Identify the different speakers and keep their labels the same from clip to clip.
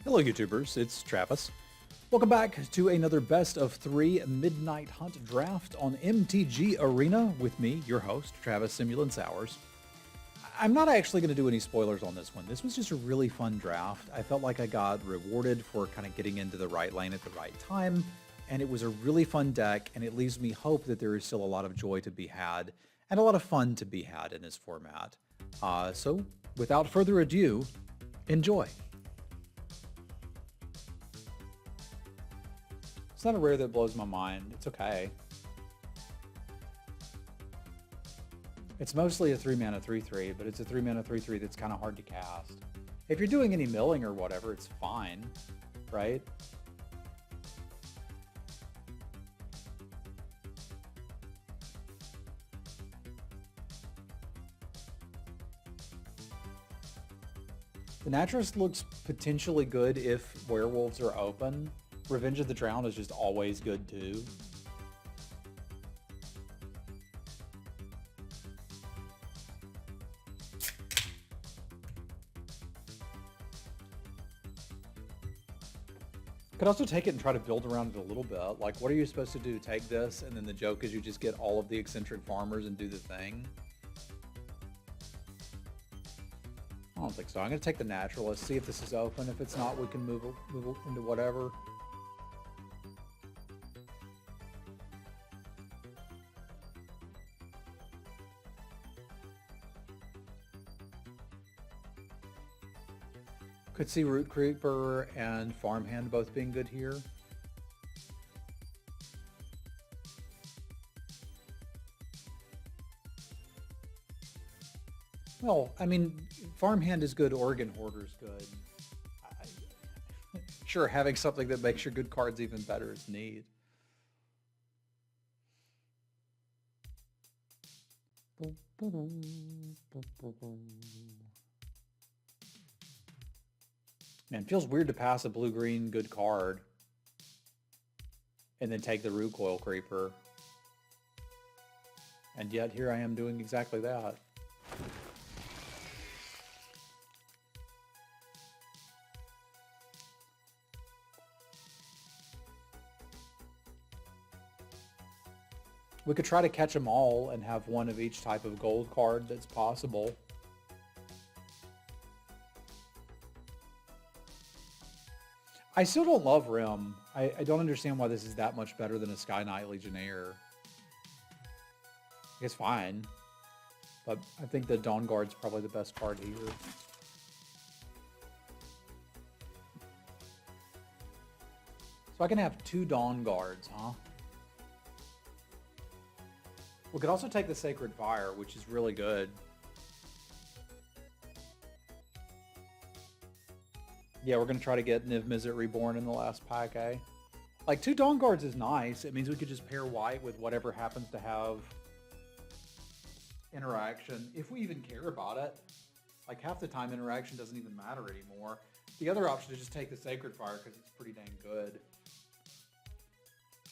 Speaker 1: Hello, YouTubers. It's Travis. Welcome back to another best of 3 Midnight Hunt draft on MTG Arena with me, your host, Travis Simulant Sowers. I'm not actually going to do any spoilers on this one. This was just a really fun draft. I felt like I got rewarded for kind of getting into the right lane at the right time, and it was a really fun deck, and it leaves me hope that there is still a lot of joy to be had and a lot of fun to be had in this format. So, without further ado, enjoy. It's not a rare that blows my mind. It's okay. It's mostly a 3-mana 3/3, but it's a 3-mana 3/3 that's kind of hard to cast. If you're doing any milling or whatever, it's fine, right? The Naturalist looks potentially good if werewolves are open. Revenge of the Drowned is just always good too. Could also take it and try to build around it a little bit. Like, what are you supposed to do? Take this, and then the joke is you just get all of the eccentric farmers and do the thing? I don't think so. I'm going to take the Naturalist, see if this is open. If it's not, we can move into whatever. Could see Root Creeper and Farmhand both being good here. Well, I mean, Farmhand is good, Oregon Hoarder's good. Sure, having something that makes your good cards even better is neat. Man, it feels weird to pass a blue-green good card and then take the Root Coil Creeper. And yet here I am doing exactly that. We could try to catch them all and have one of each type of gold card that's possible. I still don't love Rim. I don't understand why this is that much better than a Sky Knight Legionnaire. It's fine, but I think the Dawn Guard's probably the best card here. So I can have 2 Dawn Guards, huh? We could also take the Sacred Fire, which is really good. Yeah, we're going to try to get Niv Mizzet Reborn in the last pack, eh? Like, 2 Dawn Guards is nice. It means we could just pair white with whatever happens to have interaction, if we even care about it. Like, half the time interaction doesn't even matter anymore. The other option is just take the Sacred Fire because it's pretty dang good.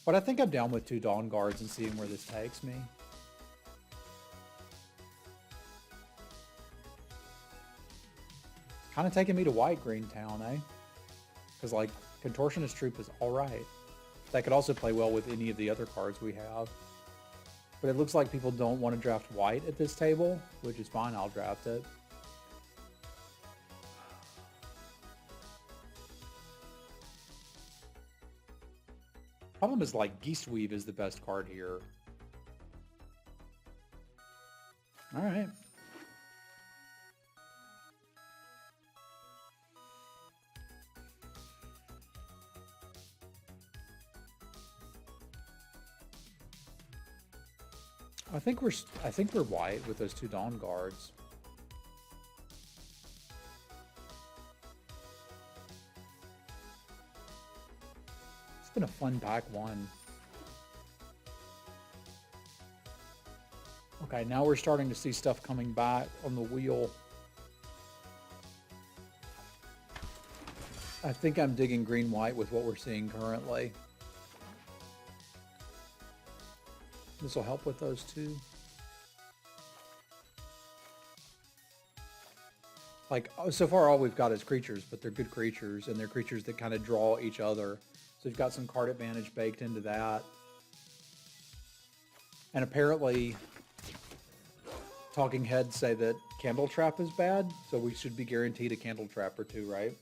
Speaker 1: But I think I'm down with 2 Dawn Guards and seeing where this takes me. Kind of taking me to White Greentown, eh? Because, like, Contortionist Troop is alright. That could also play well with any of the other cards we have. But it looks like people don't want to draft white at this table, which is fine, I'll draft it. Problem is, like, Geastweave is the best card here. Alright. I think we're white with those 2 Dawn Guards. It's been a fun pack 1. Okay, now we're starting to see stuff coming back on the wheel. I think I'm digging green-white with what we're seeing currently. This will help with those two. Like, so far all we've got is creatures, but they're good creatures, and they're creatures that kind of draw each other. So we've got some card advantage baked into that. And apparently, talking heads say that Candle Trap is bad, so we should be guaranteed a Candle Trap or two, right?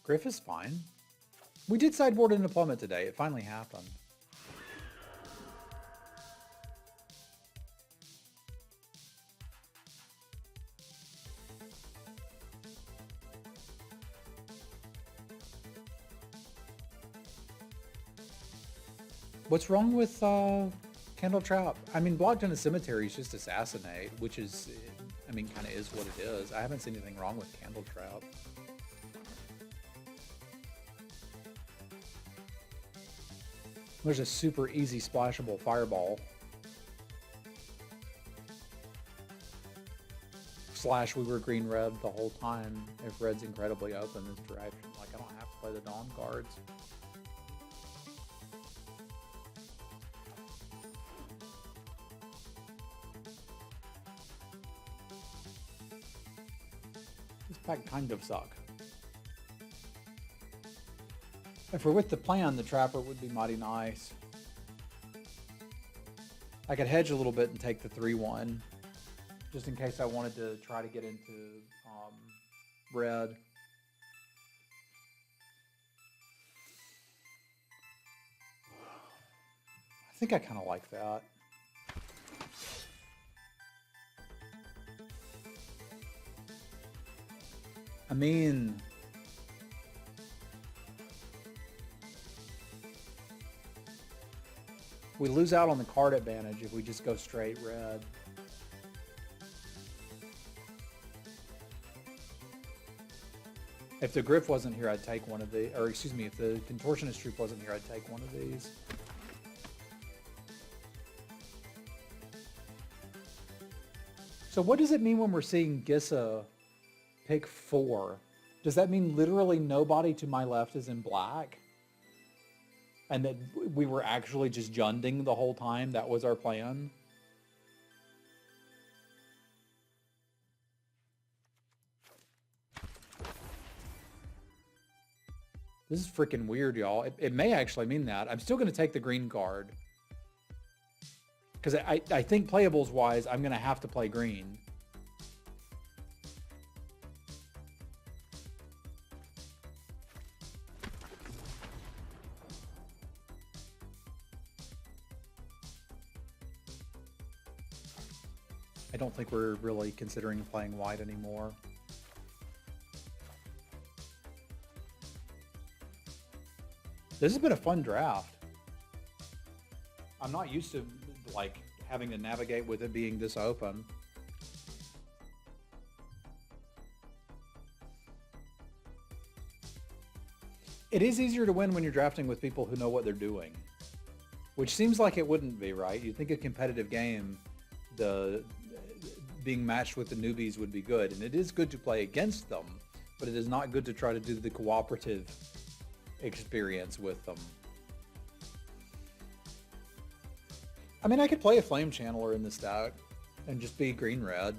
Speaker 1: Griff is fine. We did sideboard into Plummet today. It finally happened. What's wrong with Candle Trap? I mean, Blocked in a Cemetery is just Assassinate, which is, I mean, kind of is what it is. I haven't seen anything wrong with Candle Trap. There's a super easy splashable Fireball. Slash, we were green-red the whole time if red's incredibly open this direction. Like, I don't have to play the Dawn cards. This pack kind of suck. If we're with the plan, the Trapper would be mighty nice. I could hedge a little bit and take the 3-1, just in case I wanted to try to get into red. I think I kind of like that. I mean, we lose out on the card advantage if we just go straight red. If the Griff wasn't here, I'd take one of the, or excuse me, if the Contortionist Troop wasn't here, I'd take one of these. So what does it mean when we're seeing Gissa pick 4? Does that mean literally nobody to my left is in black? And that we were actually just junding the whole time? That was our plan? This is freaking weird, y'all. It may actually mean that. I'm still going to take the green card. Because I think playables-wise, I'm going to have to play green. I don't think we're really considering playing white anymore. This has been a fun draft. I'm not used to like having to navigate with it being this open. It is easier to win when you're drafting with people who know what they're doing, which seems like it wouldn't be, right? You'd think a competitive game, the being matched with the newbies would be good, and it is good to play against them, but it is not good to try to do the cooperative experience with them. I mean, I could play a Flame Channeler in this deck and just be green-red.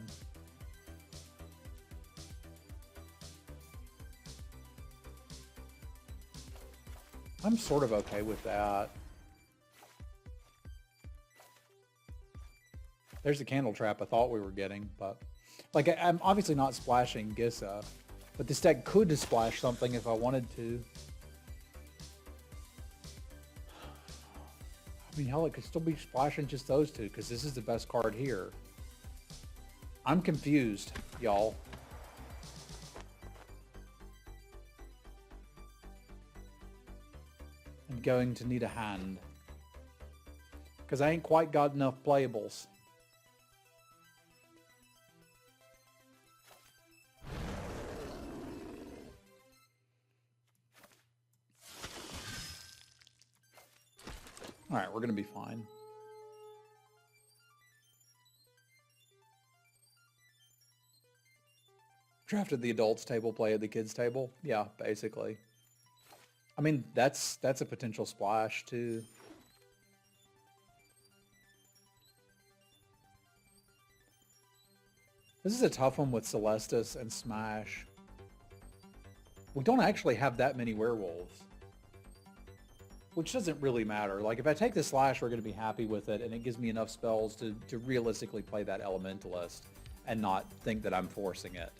Speaker 1: I'm sort of okay with that. There's the Candle Trap I thought we were getting, but like I'm obviously not splashing Gissa, but this deck could splash something if I wanted to. I mean, hell, it could still be splashing just those two because this is the best card here. I'm confused, y'all. I'm going to need a hand because I ain't quite got enough playables. All right, we're going to be fine. Drafted the adults table, play at the kids table. Yeah, basically. I mean, that's a potential splash too. This is a tough one with Celestus and Smash. We don't actually have that many werewolves, which doesn't really matter. Like, if I take the Slash, we're going to be happy with it, and it gives me enough spells to realistically play that Elementalist and not think that I'm forcing it.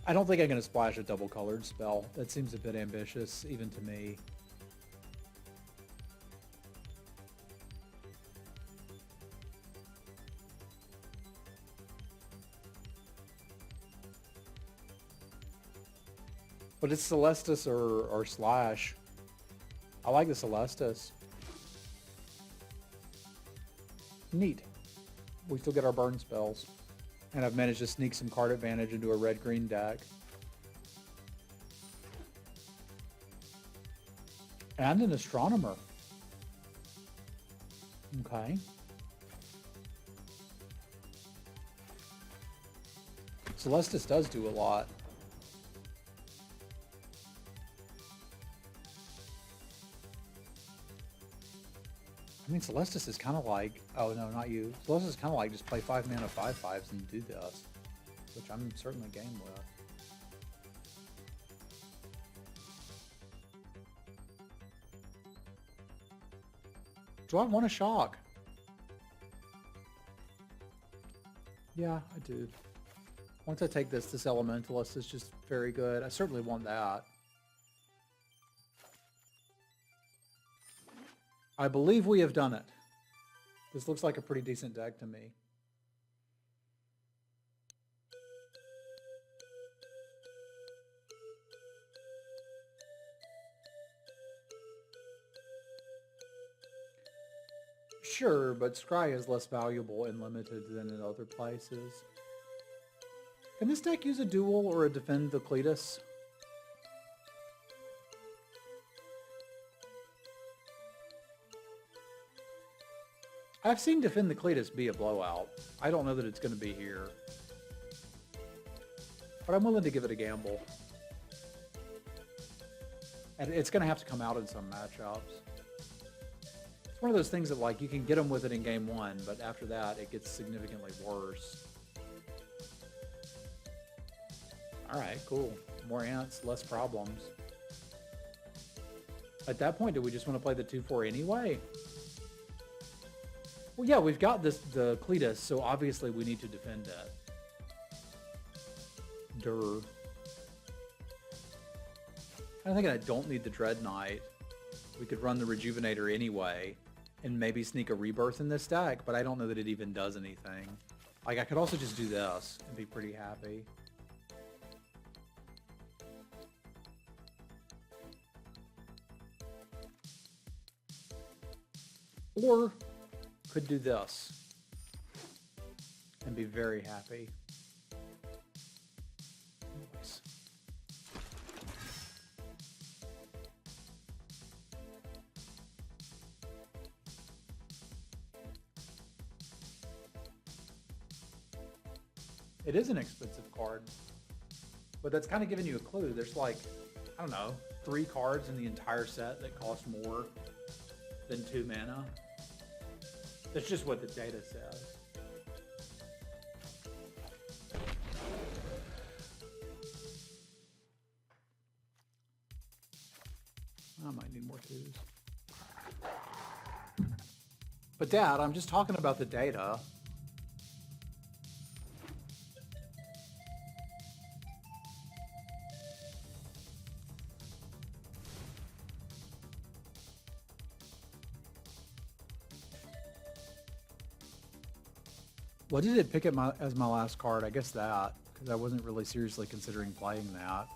Speaker 1: I don't think I'm going to splash a double-colored spell. That seems a bit ambitious, even to me. But it's Celestus or Slash. I like the Celestus. Neat. We still get our burn spells. And I've managed to sneak some card advantage into a red-green deck. And an Astronomer. Okay. Celestus does do a lot. I mean, Celestus is kind of like... Oh, no, not you. Celestus is kind of like just play 5 mana 5/5s and do this. Which I'm certainly game with. Do I want a shock? Yeah, I do. Once I take this Elementalist is just very good. I certainly want that. I believe we have done it. This looks like a pretty decent deck to me. Sure, but Scry is less valuable and limited than in other places. Can this deck use a duel or a Defend the Cletus? I've seen Defend the Cletus be a blowout. I don't know that it's going to be here. But I'm willing to give it a gamble. And it's going to have to come out in some matchups. It's one of those things that, like, you can get them with it in game one, but after that, it gets significantly worse. Alright, cool. More ants, less problems. At that point, do we just want to play the 2/4 anyway? Well, yeah, we've got the Cletus, so obviously we need to defend it. Durr. I'm thinking I don't need the Dread Knight. We could run the Rejuvenator anyway, and maybe sneak a Rebirth in this deck, but I don't know that it even does anything. Like, I could also just do this and be pretty happy. Or could do this and be very happy. Nice. It is an expensive card, but that's kind of giving you a clue. There's like, I don't know, 3 cards in the entire set that cost more than 2 mana. That's just what the data says. I might need more 2s. But Dad, I'm just talking about the data. What did it pick as my last card? I guess that, because I wasn't really seriously considering playing that.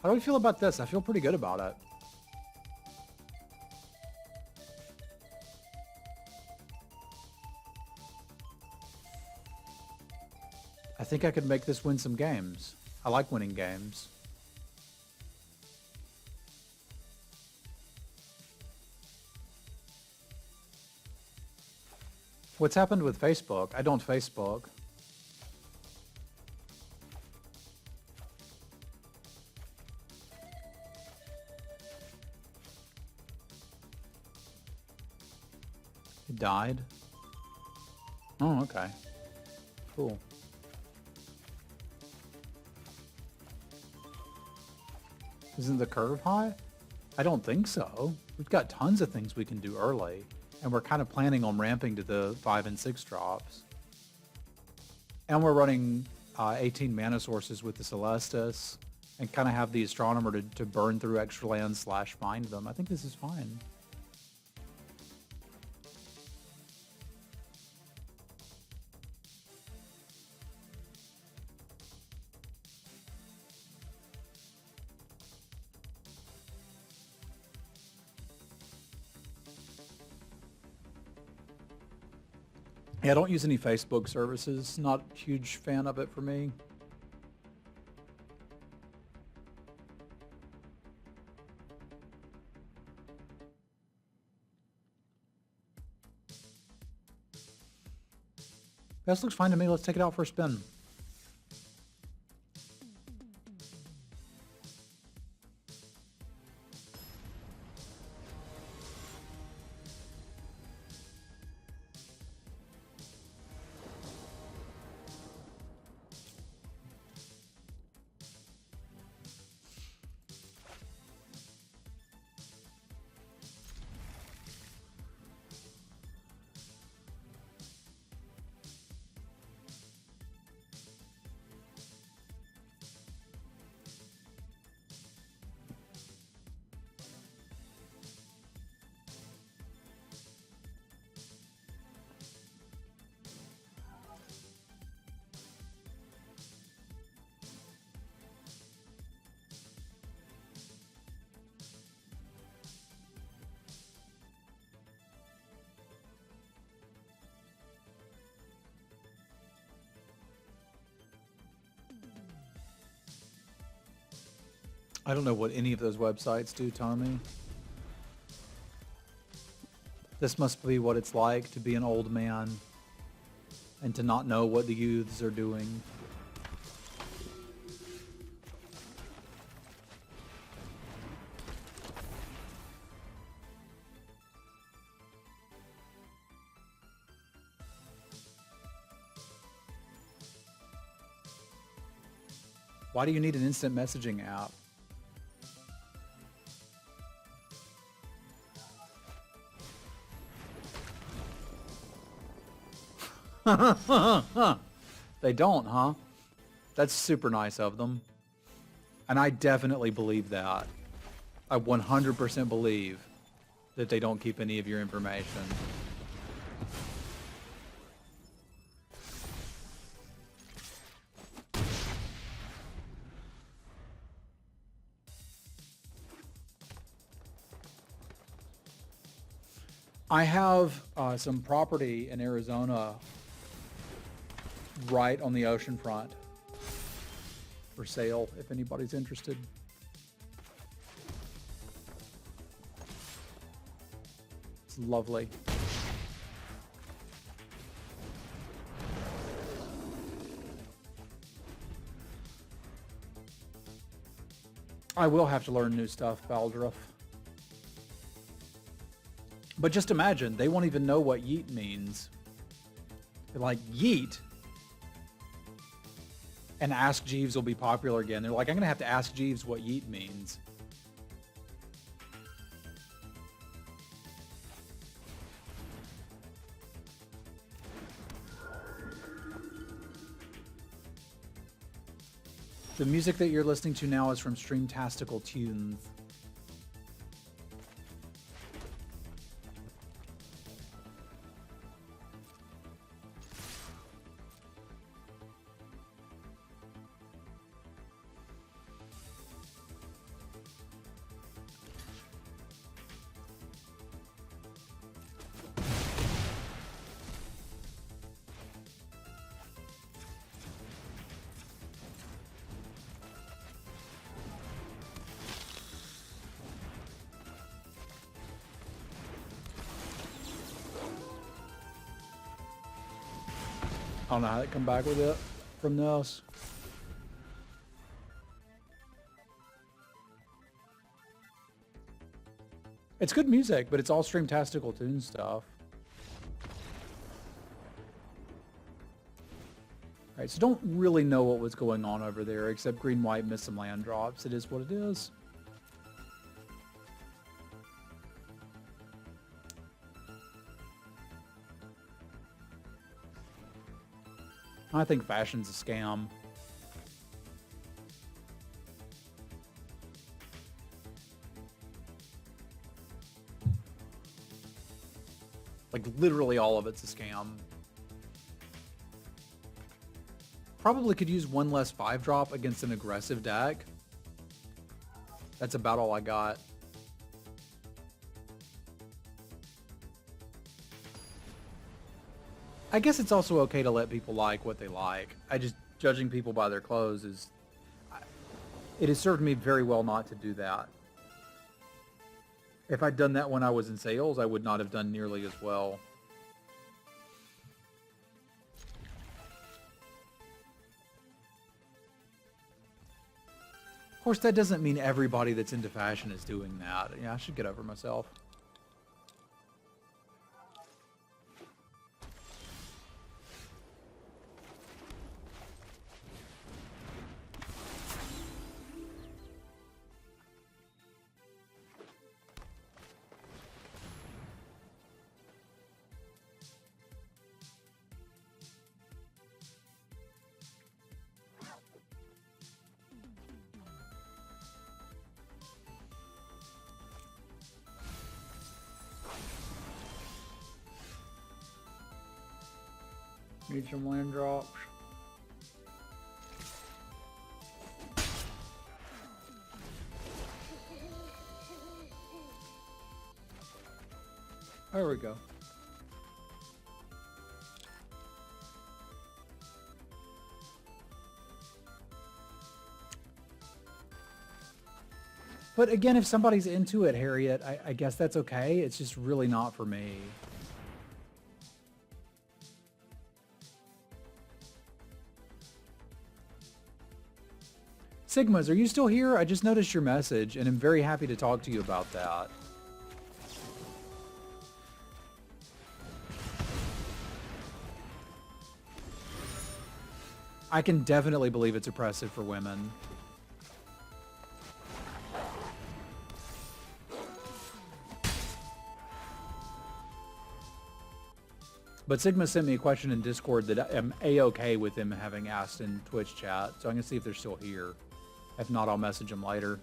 Speaker 1: How do we feel about this? I feel pretty good about it. I think I could make this win some games. I like winning games. What's happened with Facebook? I don't Facebook. It died? Oh, okay. Cool. Isn't the curve high? I don't think so. We've got tons of things we can do early, and we're kind of planning on ramping to the 5 and 6 drops. And we're running 18 mana sources with the Celestus, and kind of have the Astronomer to burn through extra lands / find them. I think this is fine. Yeah, I don't use any Facebook services. Not a huge fan of it for me. This looks fine to me. Let's take it out for a spin. I don't know what any of those websites do, Tommy. This must be what it's like to be an old man and to not know what the youths are doing. Why do you need an instant messaging app? They don't, huh? That's super nice of them. And I definitely believe that. I 100% believe that they don't keep any of your information. I have some property in Arizona right on the ocean front for sale if anybody's interested. It's lovely. I will have to learn new stuff, Baldruff. But just imagine, they won't even know what yeet means. They're like, yeet? And Ask Jeeves will be popular again. They're like, I'm going to have to ask Jeeves what yeet means. The music that you're listening to now is from Streamtastical Tunes. I don't know how they come back with it from this. It's good music, but it's all Streamtastical Tune stuff. Right, so don't really know what was going on over there, except green-white missed some land drops. It is what it is. I think fashion's a scam. Like, literally all of it's a scam. Probably could use one less 5-drop against an aggressive deck. That's about all I got. I guess it's also okay to let people like what they like. Judging people by their clothes is... It has served me very well not to do that. If I'd done that when I was in sales, I would not have done nearly as well. Of course, that doesn't mean everybody that's into fashion is doing that. Yeah, I should get over myself. Need some land drops. There we go. But again, if somebody's into it, Harriet, I guess that's okay. It's just really not for me. Sigmas, are you still here? I just noticed your message, and I'm very happy to talk to you about that. I can definitely believe it's oppressive for women. But Sigma sent me a question in Discord that I'm A-okay with him having asked in Twitch chat, so I'm going to see if they're still here. If not, I'll message them later.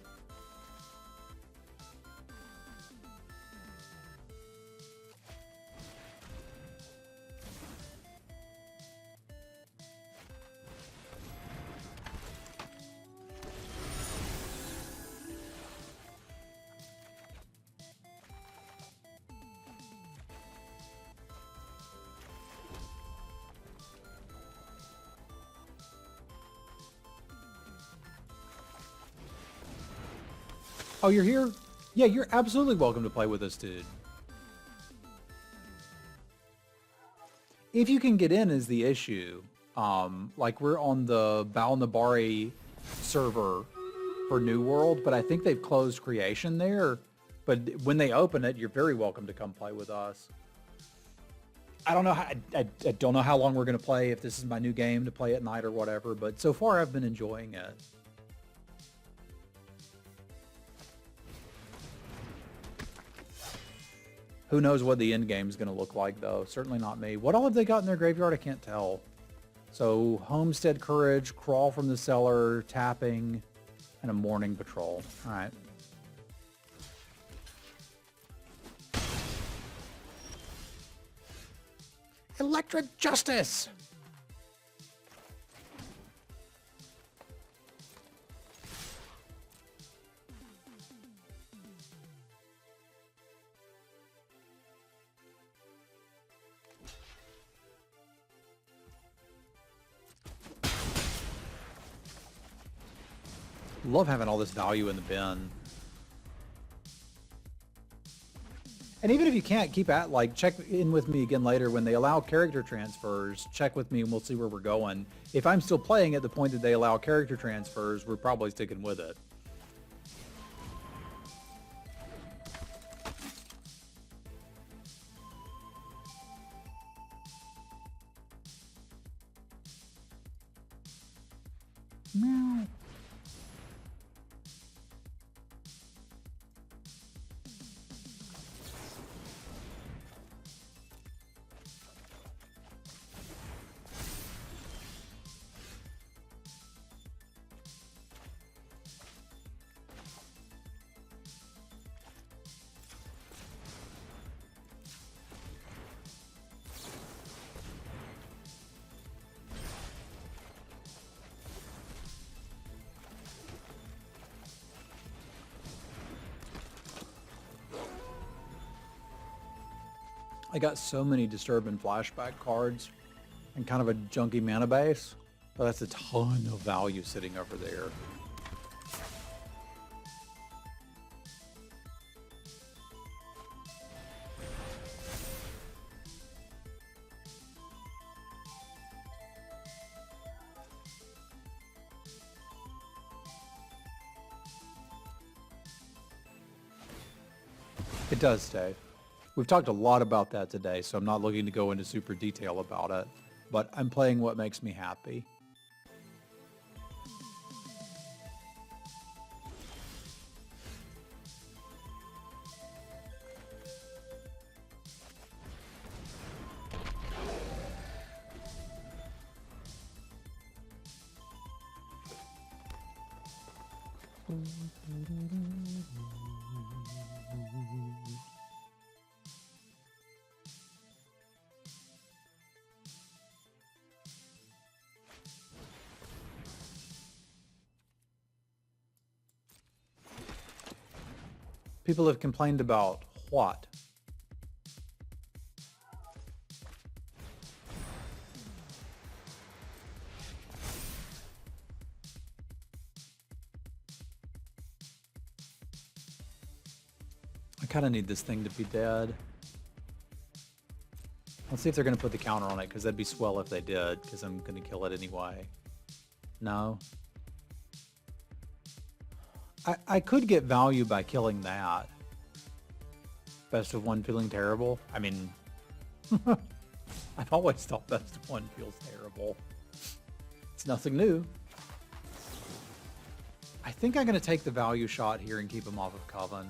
Speaker 1: Oh, you're here? Yeah, you're absolutely welcome to play with us, dude. If you can get in is the issue. Like, we're on the Bal Nabari server for New World, but I think they've closed creation there. But when they open it, you're very welcome to come play with us. I don't know how, I don't know how long we're going to play, if this is my new game to play at night or whatever, but so far I've been enjoying it. Who knows what the end game is going to look like, though. Certainly not me. What all have they got in their graveyard? I can't tell. So, Homestead Courage, Crawl from the Cellar, Tapping, and a Morning Patrol. All right. Electric Justice! Love having all this value in the bin. And even if you can't, keep at, like, check in with me again later when they allow character transfers. Check with me and we'll see where we're going. If I'm still playing at the point that they allow character transfers, we're probably sticking with it. Meow. I got so many Disturbing Flashback cards and kind of a junky mana base, but that's a ton of value sitting over there. It does, Dave. We've talked a lot about that today, so I'm not looking to go into super detail about it, but I'm playing what makes me happy. People have complained about what? I kind of need this thing to be dead. Let's see if they're going to put the counter on it, because that'd be swell if they did, because I'm going to kill it anyway. No. I could get value by killing that. Best of one feeling terrible. I mean, I've always thought best of one feels terrible. It's nothing new. I think I'm going to take the value shot here and keep him off of Coven.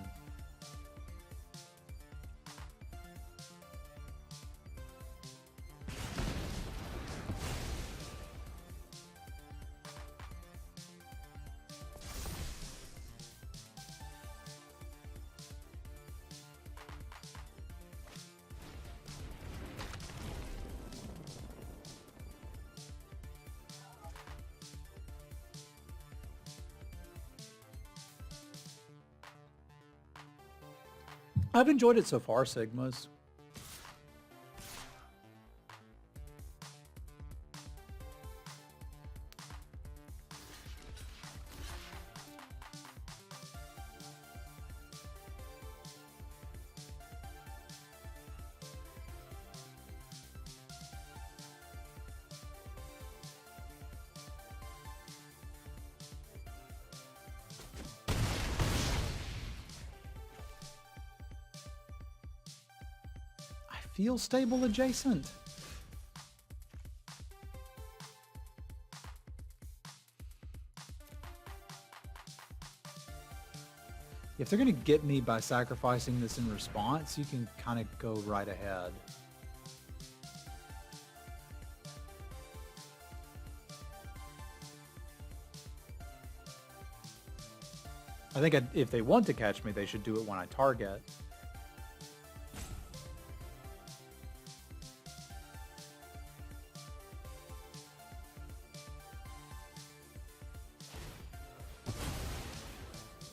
Speaker 1: I've enjoyed it so far, Sigmas. Feel stable adjacent. If they're going to get me by sacrificing this in response, you can kind of go right ahead. I think if they want to catch me, they should do it when I target.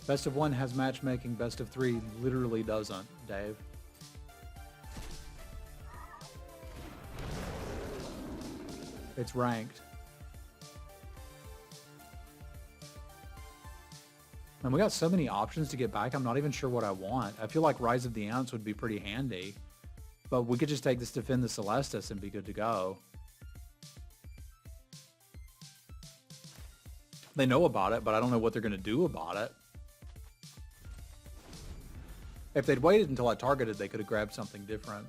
Speaker 1: Best of one has matchmaking, best of three literally doesn't, Dave. It's ranked. And we got so many options to get back, I'm not even sure what I want. I feel like Rise of the Ants would be pretty handy, but we could just take this Defend the Celestus and be good to go. They know about it, but I don't know what they're going to do about it. If they'd waited until I targeted, they could have grabbed something different.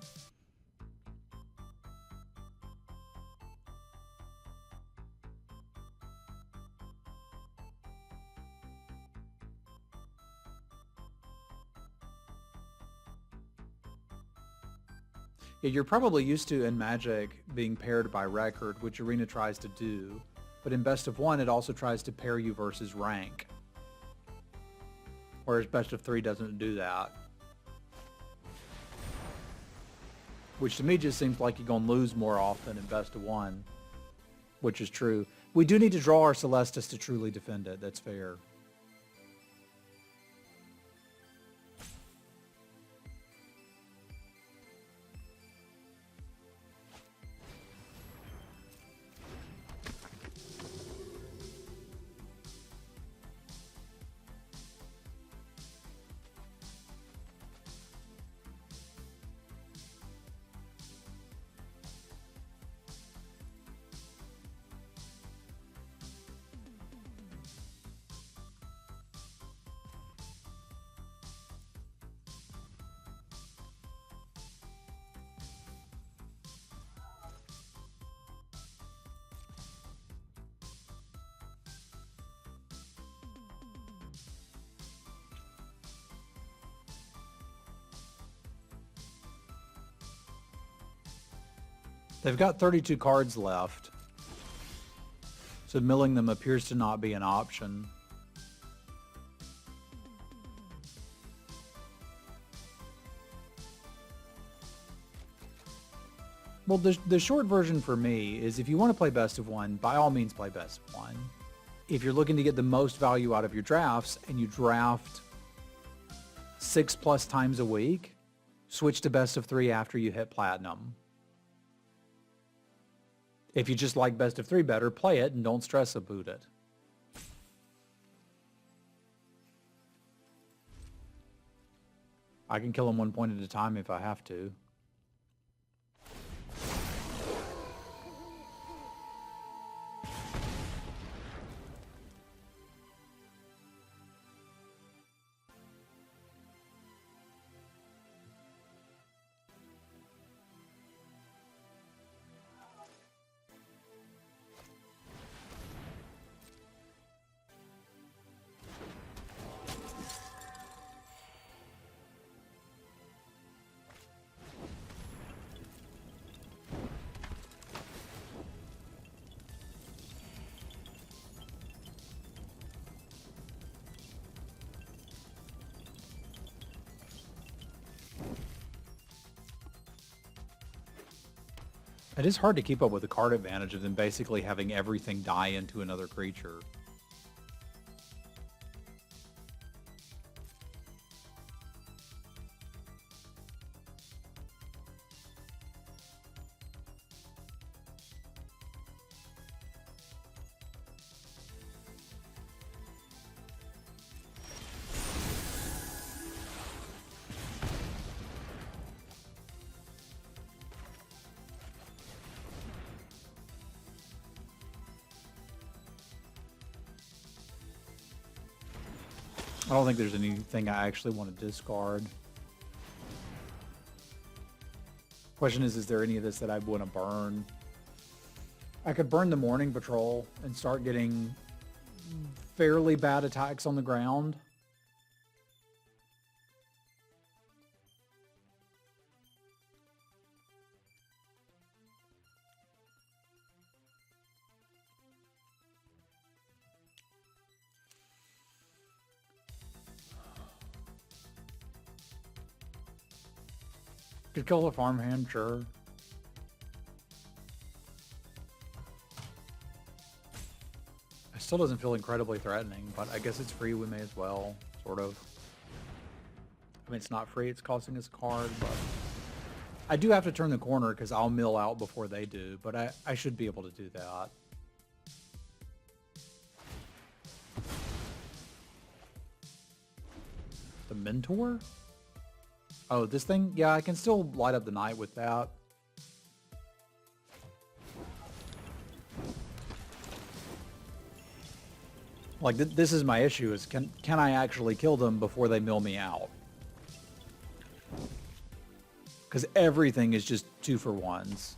Speaker 1: Yeah, you're probably used to in Magic being paired by record, which Arena tries to do, but in Best of 1 it also tries to pair you versus rank. Whereas Best of 3 doesn't do that. Which to me just seems like you're going to lose more often in Best of 1, which is true. We do need to draw our Celestus to truly defend it, that's fair. They've got 32 cards left, so milling them appears to not be an option. Well, the short version for me is if you want to play Best of 1, by all means play Best of 1. If you're looking to get the most value out of your drafts and you draft 6+ times a week, switch to Best of 3 after you hit Platinum. If you just like Best of 3 better, play it and don't stress about it. I can kill him 1 point at a time if I have to. It is hard to keep up with the card advantage of them basically having everything die into another creature. I don't think there's anything I actually want to discard. Question is there any of this that I want to burn? I could burn the Morning Patrol and start getting fairly bad attacks on the ground. Could kill the farmhand, sure. It still doesn't feel incredibly threatening, but I guess it's free, we may as well, sort of. I mean, it's not free, it's costing us a card, but... I do have to turn the corner because I'll mill out before they do, but I should be able to do that. The Mentor? Oh, this thing? Yeah, I can still light up the night with that. Like, this is my issue, is can I actually kill them before they mill me out? Because everything is just 2-for-1s.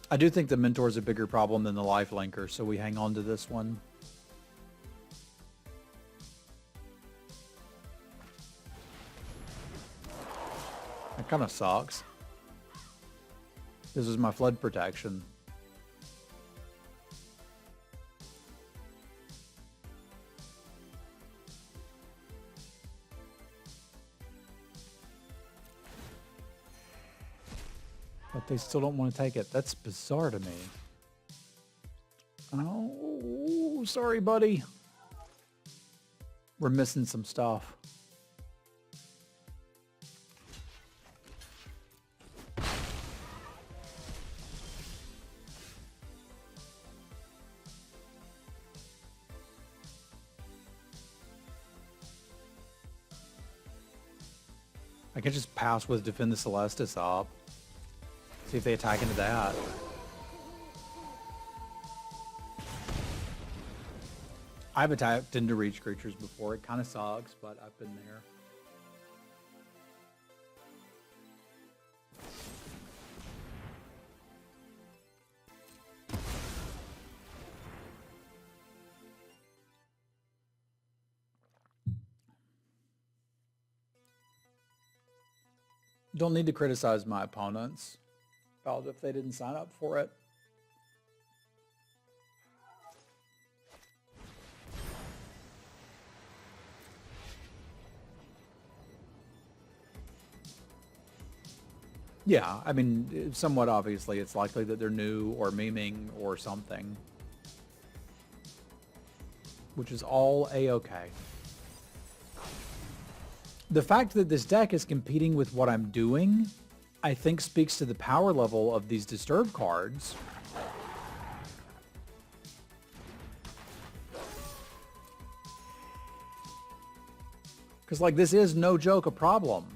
Speaker 1: I do think the Mentor is a bigger problem than the Life Linker, so we hang on to this one. That kind of sucks. This is my flood protection. But they still don't want to take it. That's bizarre to me. Oh, sorry, buddy. We're missing some stuff. I can just pass with Defend the Celestis up. See if they attack into that. I've attacked into reach creatures before. It kind of sucks, but I've been there. Don't need to criticize my opponents about if they didn't sign up for it. Yeah, I mean, somewhat obviously, it's likely that they're new or memeing or something, which is all a-okay. The fact that this deck is competing with what I'm doing, I think speaks to the power level of these Disturb cards. Because, like, this is no joke a problem.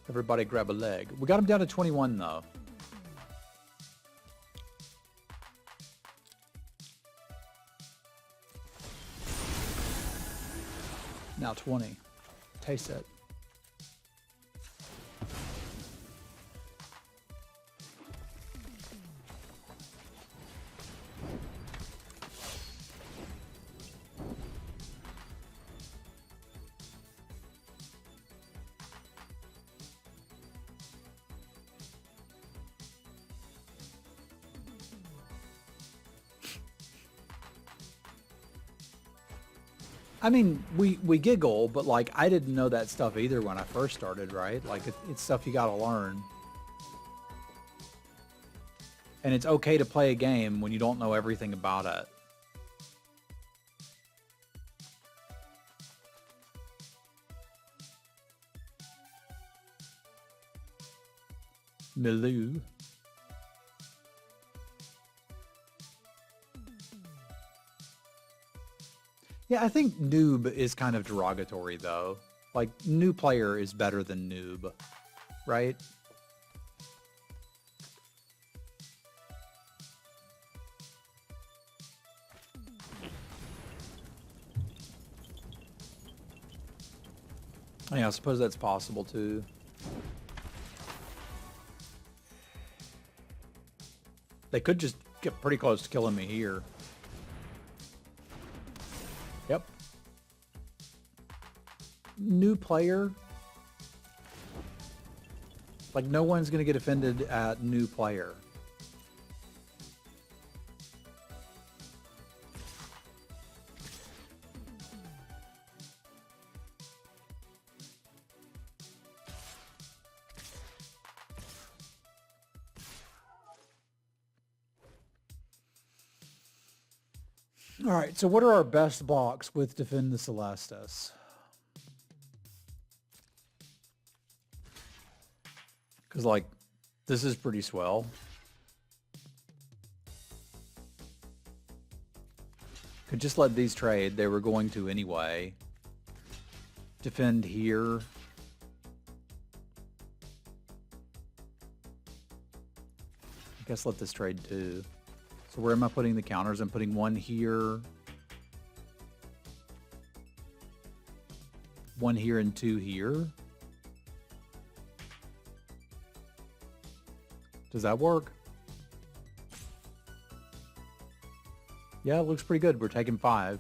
Speaker 1: Everybody grab a leg. We got him down to 21, though. Now 20. Taste it. I mean, we giggle, but like I didn't know that stuff either when I first started, right? Like it's stuff you gotta learn. And it's okay to play a game when you don't know everything about it. Milou. Yeah, I think noob is kind of derogatory, though. Like, new player is better than noob, right? Yeah, I suppose that's possible, too. They could just get pretty close to killing me here. Yep. New player. Like, no one's going to get offended at new player. All right, so what are our best blocks with Defend the Celestis? Because, like, this is pretty swell. Could just let these trade. They were going to anyway. Defend here. I guess let this trade too. So where am I putting the counters? I'm putting one here, one here, and two here. Does that work? Yeah, it looks pretty good. We're taking 5.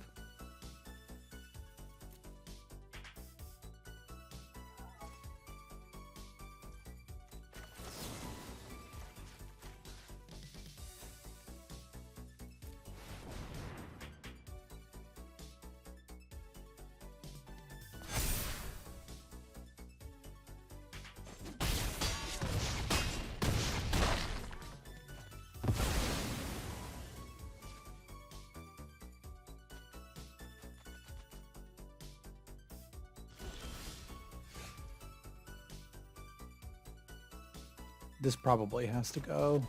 Speaker 1: This probably has to go.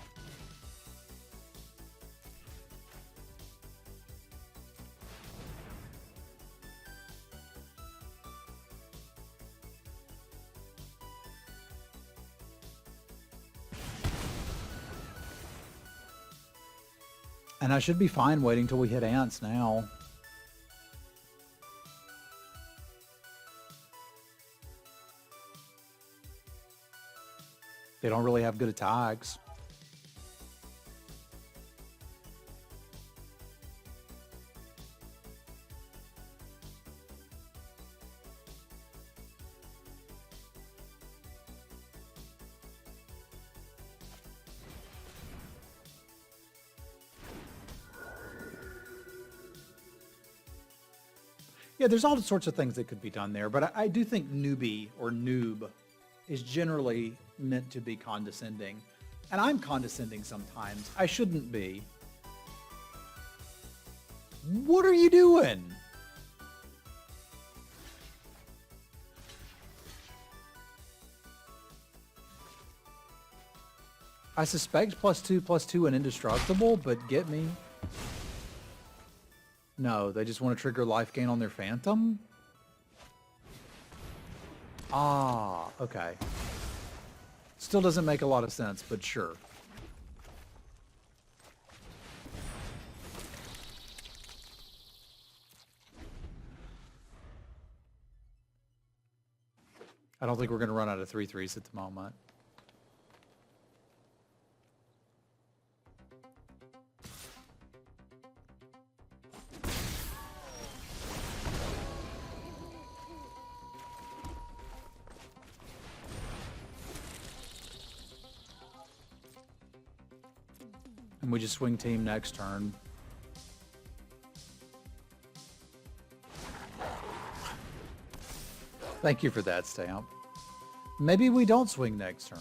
Speaker 1: And I should be fine waiting till we hit ants now. They don't really have good attacks. Yeah, there's all sorts of things that could be done there, but I do think newbie or noob is generally meant to be condescending. And I'm condescending sometimes. I shouldn't be. What are you doing? I suspect +2/+2 and indestructible, but get me. No, they just want to trigger life gain on their Phantom? Ah, okay. Still doesn't make a lot of sense, but sure. I don't think we're going to run out of 3/3s at the moment. And we just swing team next turn. Thank you for that, Stamp. Maybe we don't swing next turn.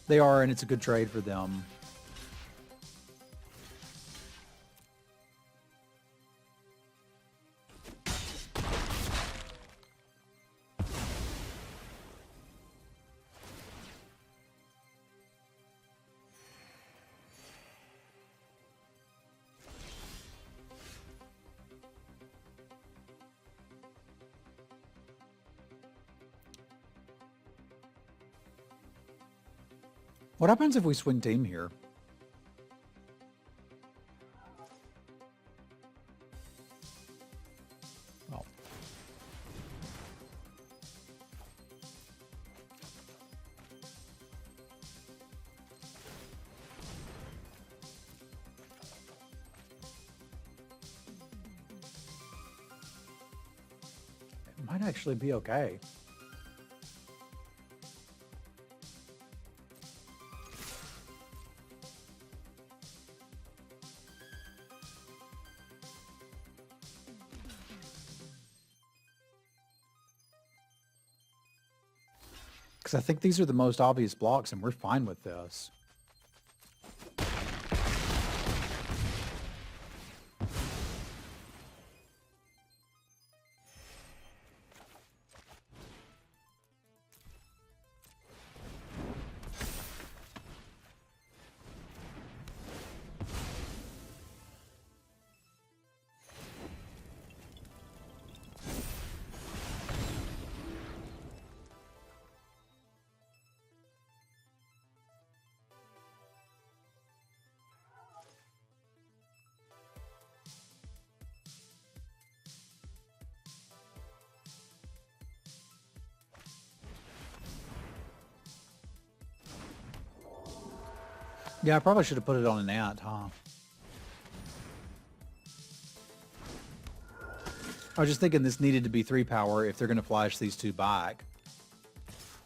Speaker 1: They are, and it's a good trade for them. What happens if we swing team here? Well. It might actually be okay. Because I think these are the most obvious blocks, and we're fine with this. Yeah, I probably should have put it on an ant, huh? I was just thinking this needed to be 3 power if they're going to flash these two back.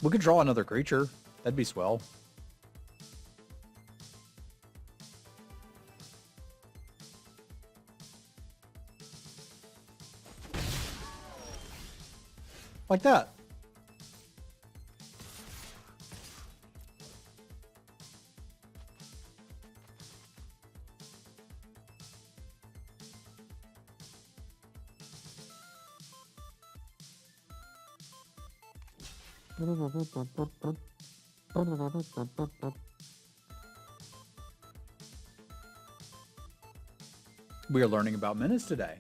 Speaker 1: We could draw another creature. That'd be swell. Like that. We are learning about Menace today.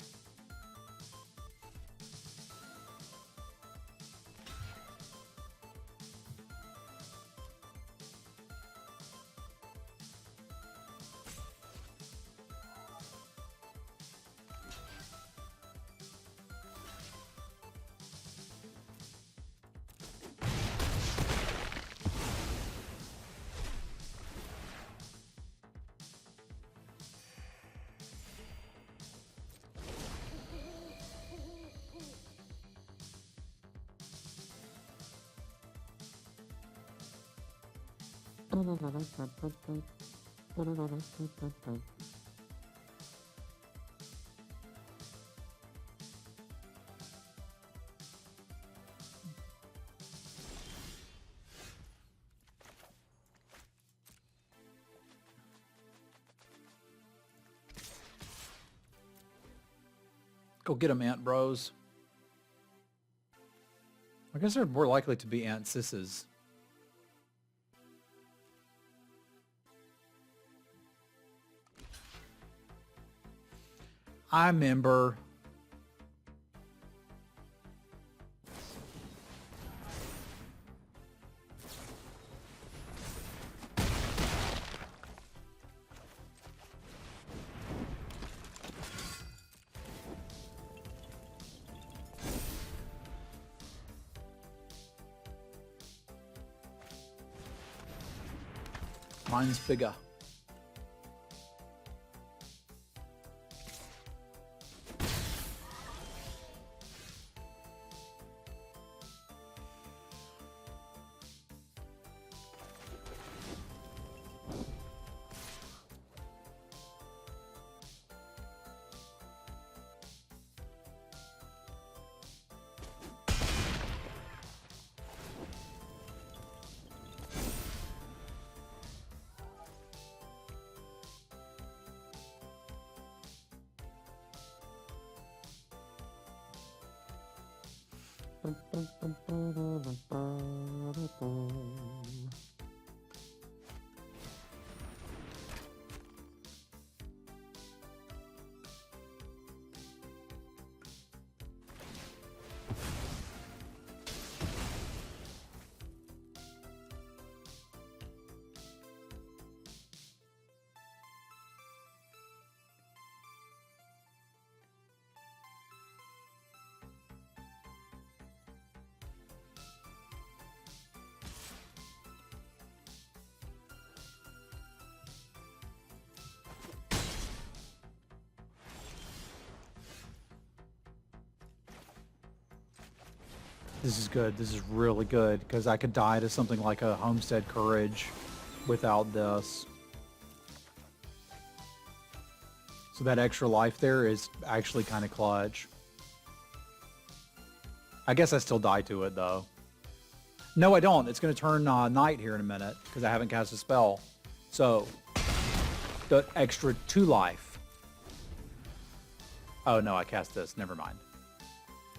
Speaker 1: Go get them, Ant Bros. I guess they're more likely to be Ant Sisses. I remember. Mine's bigger. This is good. This is really good because I could die to something like a Homestead Courage without this. So that extra life there is actually kind of clutch. I guess I still die to it though. No, I don't. It's going to turn night here in a minute because I haven't cast a spell. So the extra 2 life. Oh no, I cast this. Never mind.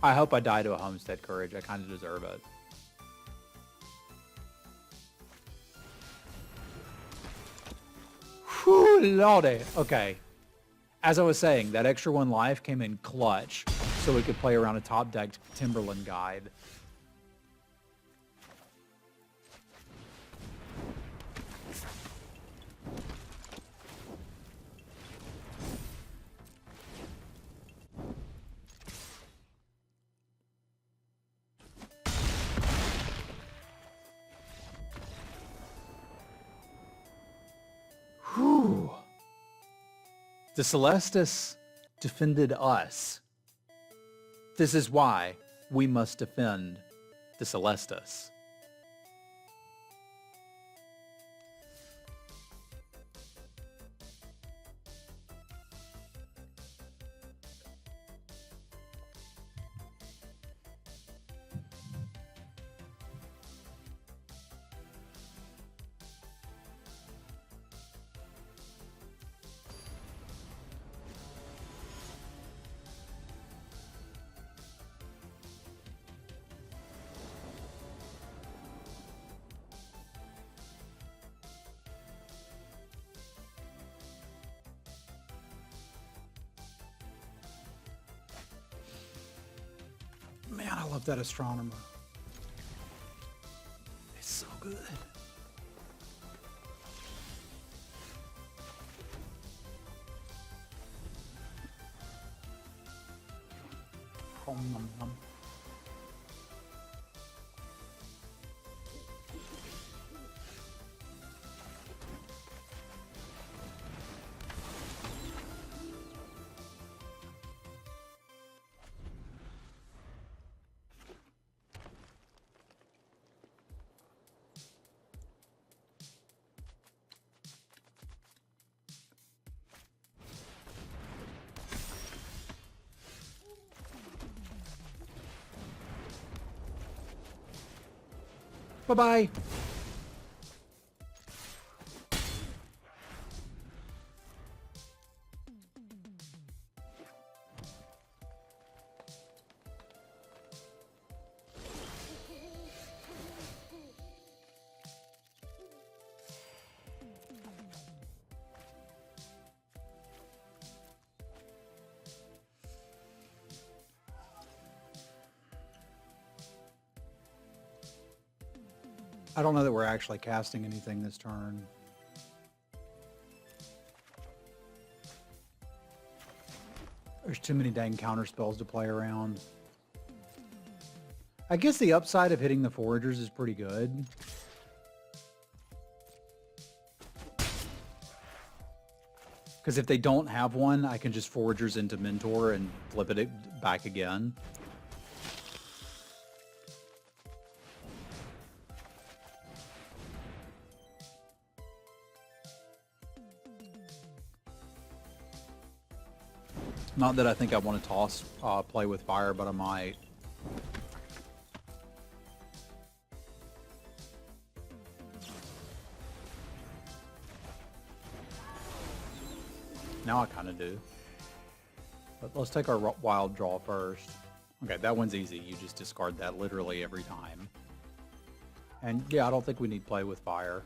Speaker 1: I hope I die to a Homestead Courage. I kind of deserve it. Whew, lordy. Okay. As I was saying, that extra 1 life came in clutch, so we could play around a top-decked Timberland guide. Whew. The Celestis defended us. This is why we must defend the Celestis. Man, I love that astronomer. It's so good. Nom, nom. Bye-bye. I don't know that we're actually casting anything this turn. There's too many dang counter spells to play around. I guess the upside of hitting the foragers is pretty good. Because if they don't have one, I can just foragers into Mentor and flip it back again. Not that I think I want to toss play with fire, but I might. Now I kind of do. But let's take our wild draw first. Okay, that one's easy. You just discard that literally every time. And yeah, I don't think we need play with fire.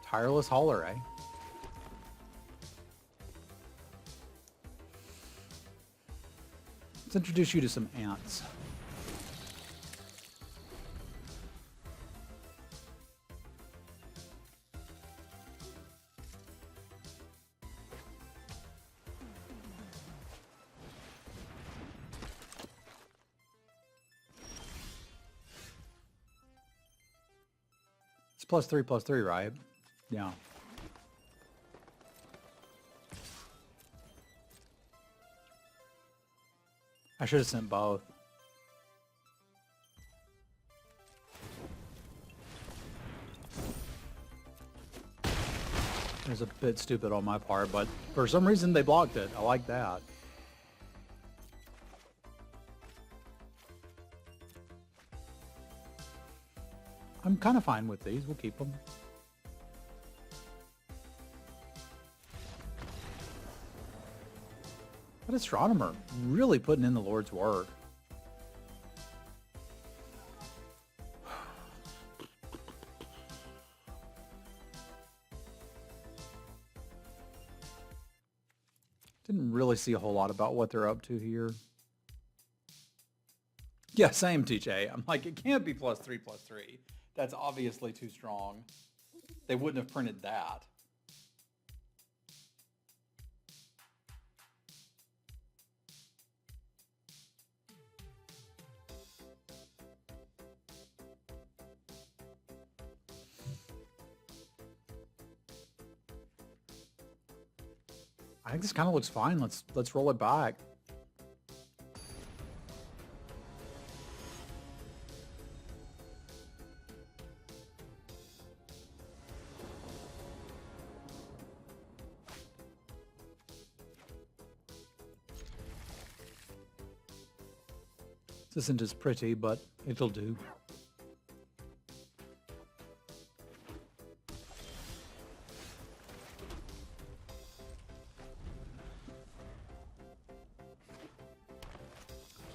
Speaker 1: Tireless Hauler, eh? Let's introduce you to some ants. It's +3/+3, right? Yeah. I should have sent both. It was a bit stupid on my part, but for some reason they blocked it. I like that. I'm kind of fine with these. We'll keep them. That astronomer really putting in the Lord's work. Didn't really see a whole lot about what they're up to here. Yeah, same, TJ. I'm like, it can't be +3/+3. That's obviously too strong. They wouldn't have printed that. I think this kind of looks fine. Let's roll it back. This isn't as pretty, but it'll do.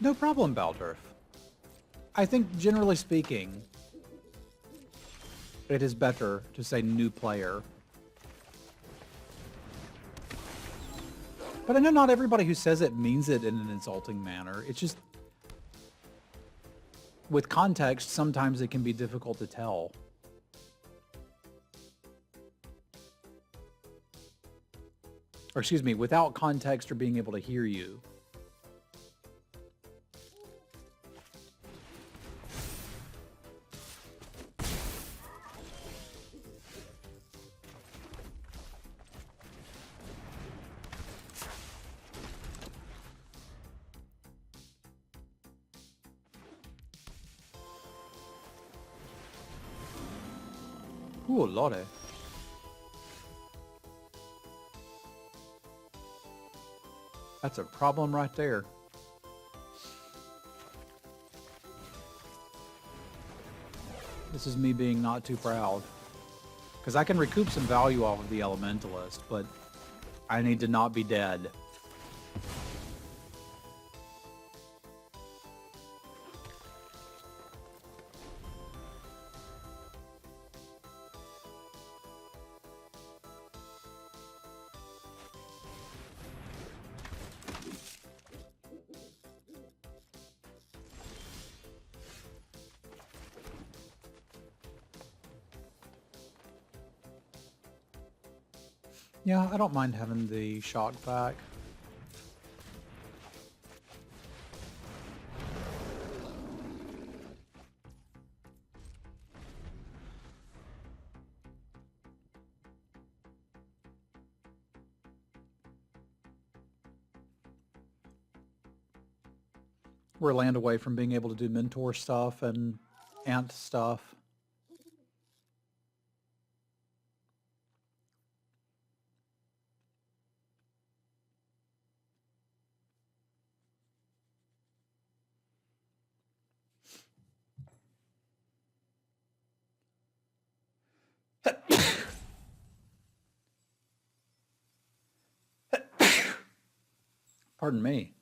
Speaker 1: No problem, Baldurf. I think, generally speaking, it is better to say new player. But I know not everybody who says it means it in an insulting manner. It's just, with context, sometimes it can be difficult to tell. Or excuse me, without context or being able to hear you. Ooh, Lordy. That's a problem right there. This is me being not too proud. Because I can recoup some value off of the Elementalist, but I need to not be dead. Yeah, I don't mind having the shock back. We're a land away from being able to do mentor stuff and ant stuff. Pardon me.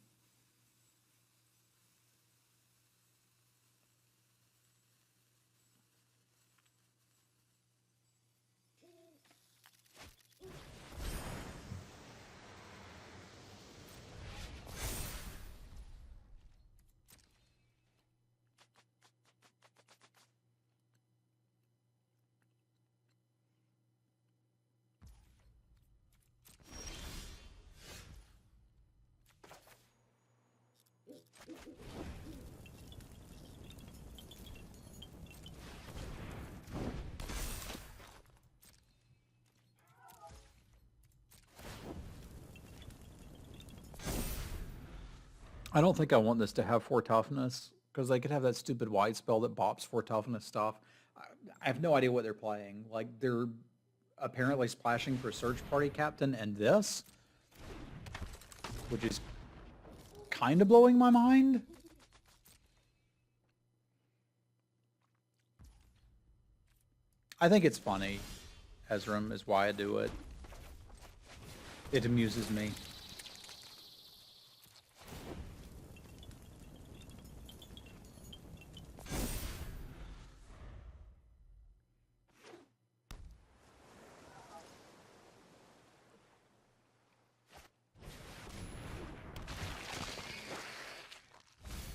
Speaker 1: I don't think I want this to have 4 toughness, because they could have that stupid white spell that bops 4 toughness stuff. I have no idea what they're playing. Like, they're apparently splashing for Search Party Captain and this, which is kind of blowing my mind. I think it's funny, Ezram, is why I do it. It amuses me.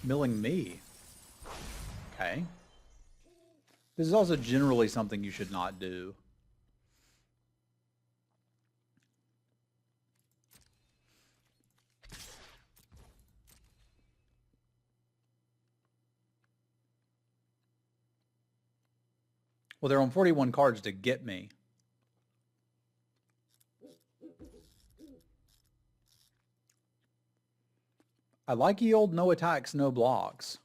Speaker 1: Milling me. Okay. This is also generally something you should not do. Well, they're on 41 cards to get me. I like yield, no attacks, no blocks.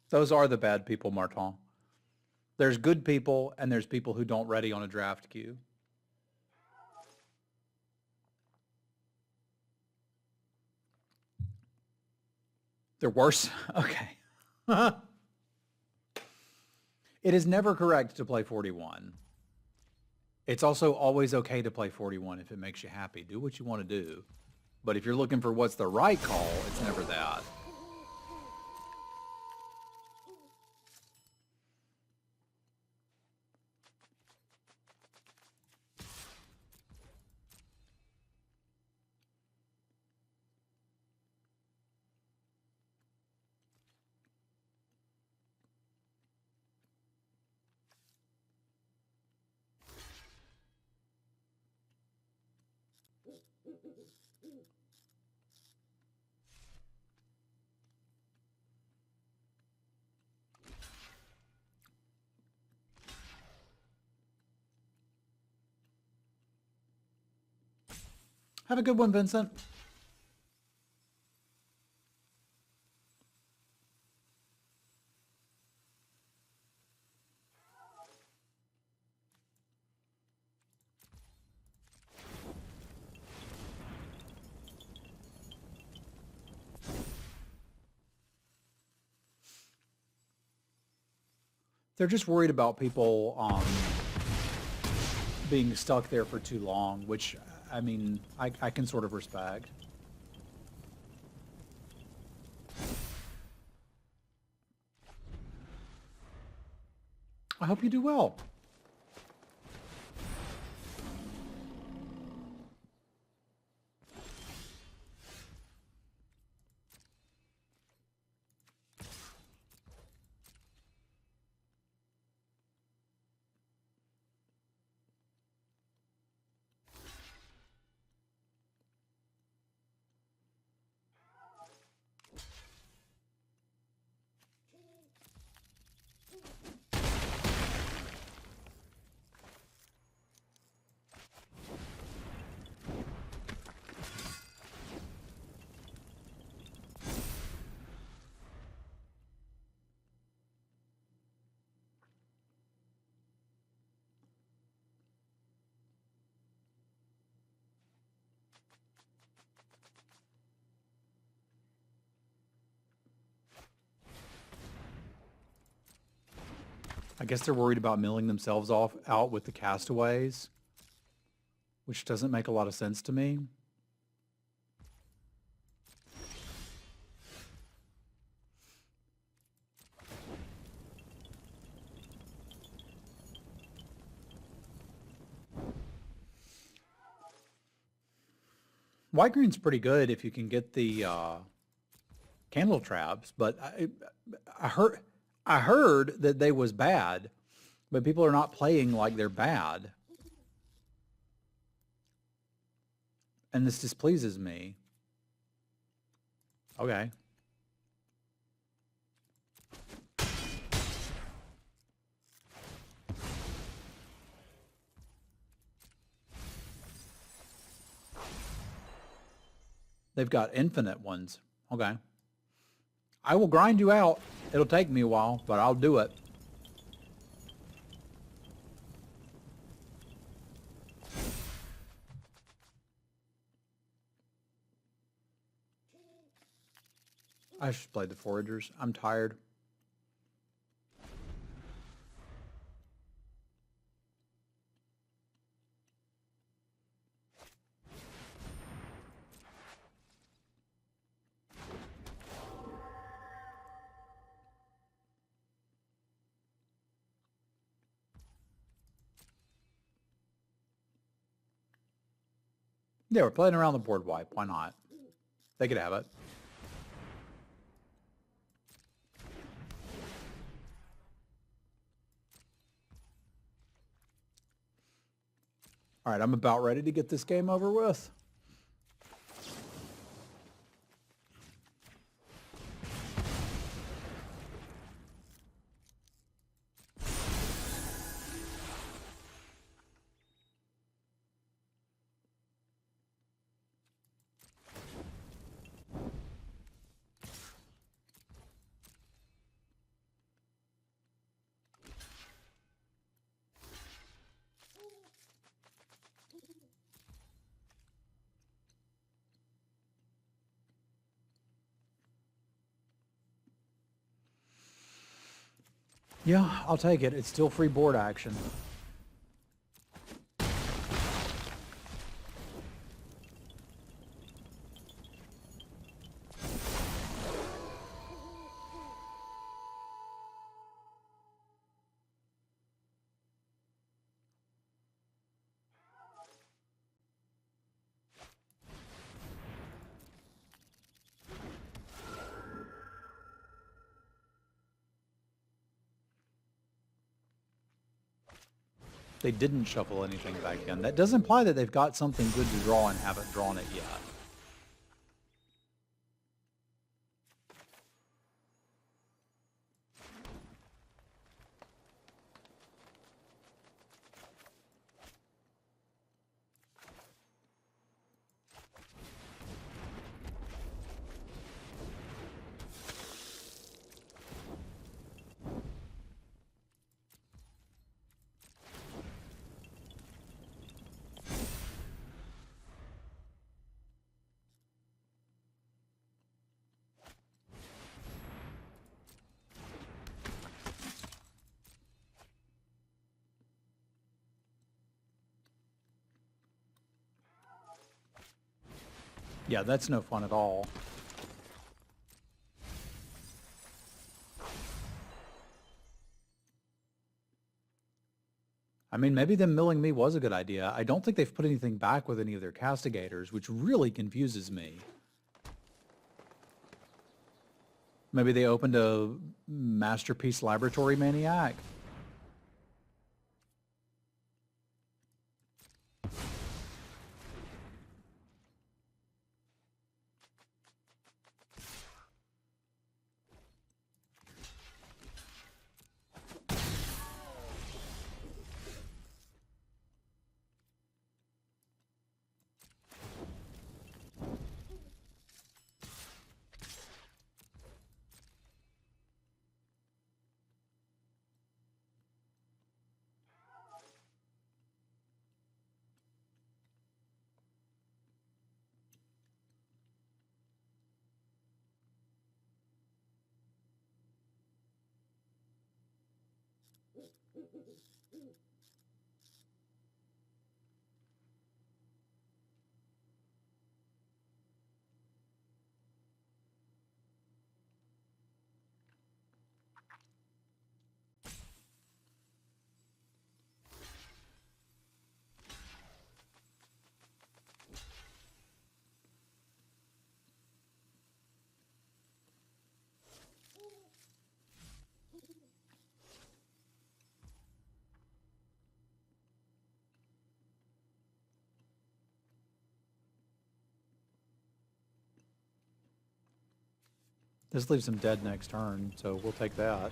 Speaker 1: Those are the bad people, Martin. There's good people, and there's people who don't ready on a draft queue. They're worse? Okay. It is never correct to play 41. It's also always okay to play 41 if it makes you happy. Do what you want to do. But if you're looking for what's the right call, it's never that. Have a good one, Vincent. They're just worried about people being stuck there for too long, which, I mean, I can sort of respect. I hope you do well. I guess they're worried about milling themselves out with the castaways, which doesn't make a lot of sense to me. White green's pretty good if you can get the candle traps, but I heard that they was bad, but people are not playing like they're bad. And this displeases me. Okay. They've got infinite ones. Okay. I will grind you out. It'll take me a while, but I'll do it. I should play the foragers. I'm tired. Yeah, we're playing around the board wipe. Why not? They could have it. All right, I'm about ready to get this game over with. Yeah, I'll take it. It's still free board action. They didn't shuffle anything back in. That does imply that they've got something good to draw and haven't drawn it yet. Yeah, that's no fun at all. I mean, maybe them milling me was a good idea. I don't think they've put anything back with any of their castigators, which really confuses me. Maybe they opened a Masterpiece Laboratory Maniac. This leaves them dead next turn, so we'll take that.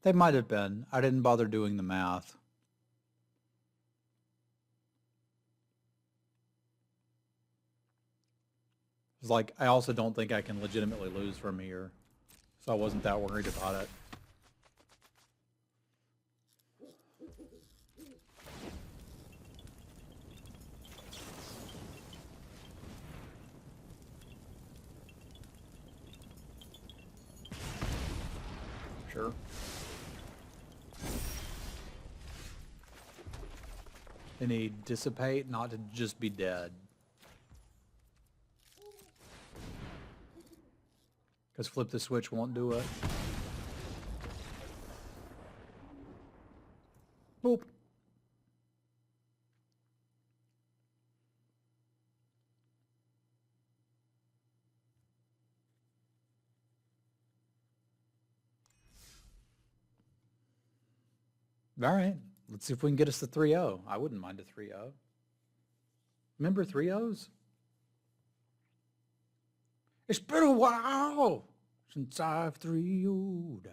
Speaker 1: They might have been. I didn't bother doing the math. It's like, I also don't think I can legitimately lose from here, so I wasn't that worried about it. Sure. They need Dissipate, not to just be dead. Because Flip the Switch won't do it. Boop. All right. Let's see if we can get us to 3-0. I wouldn't mind a 3-0. Remember 3-0s? It's been a while since I've 3-0'd.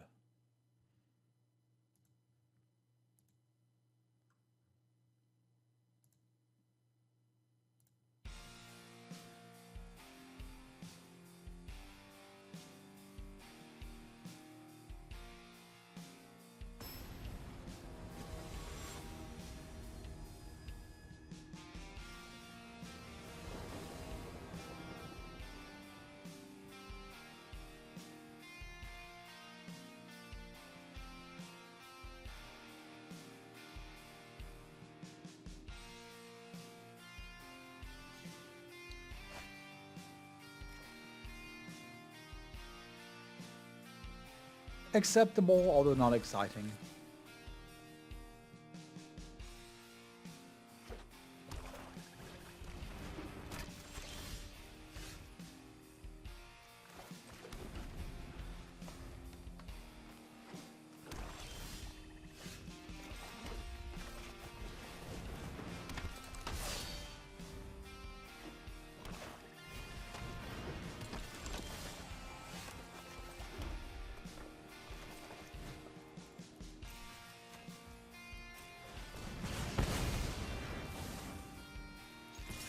Speaker 1: Acceptable, although not exciting.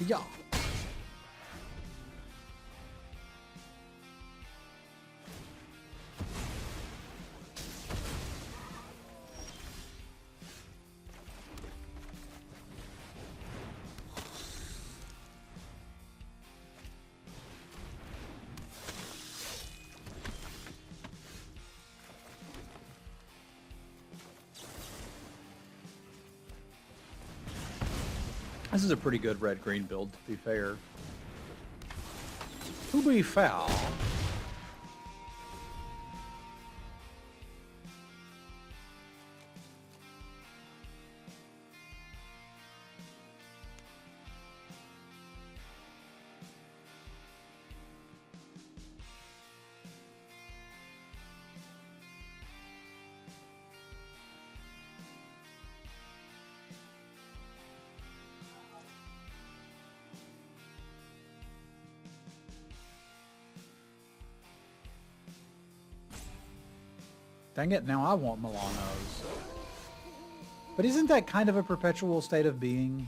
Speaker 1: Yeah. This is a pretty good red-green build, to be fair. To be fair. Dang it, now I want Milanos. But isn't that kind of a perpetual state of being?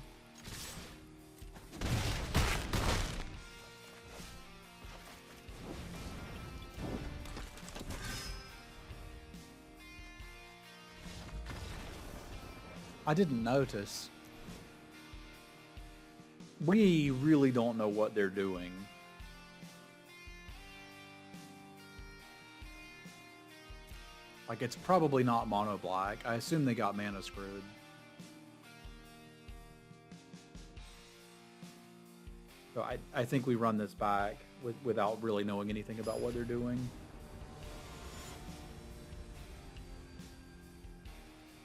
Speaker 1: I didn't notice. We really don't know what they're doing. Like, it's probably not mono black. I assume they got mana screwed. So I think we run this back without really knowing anything about what they're doing.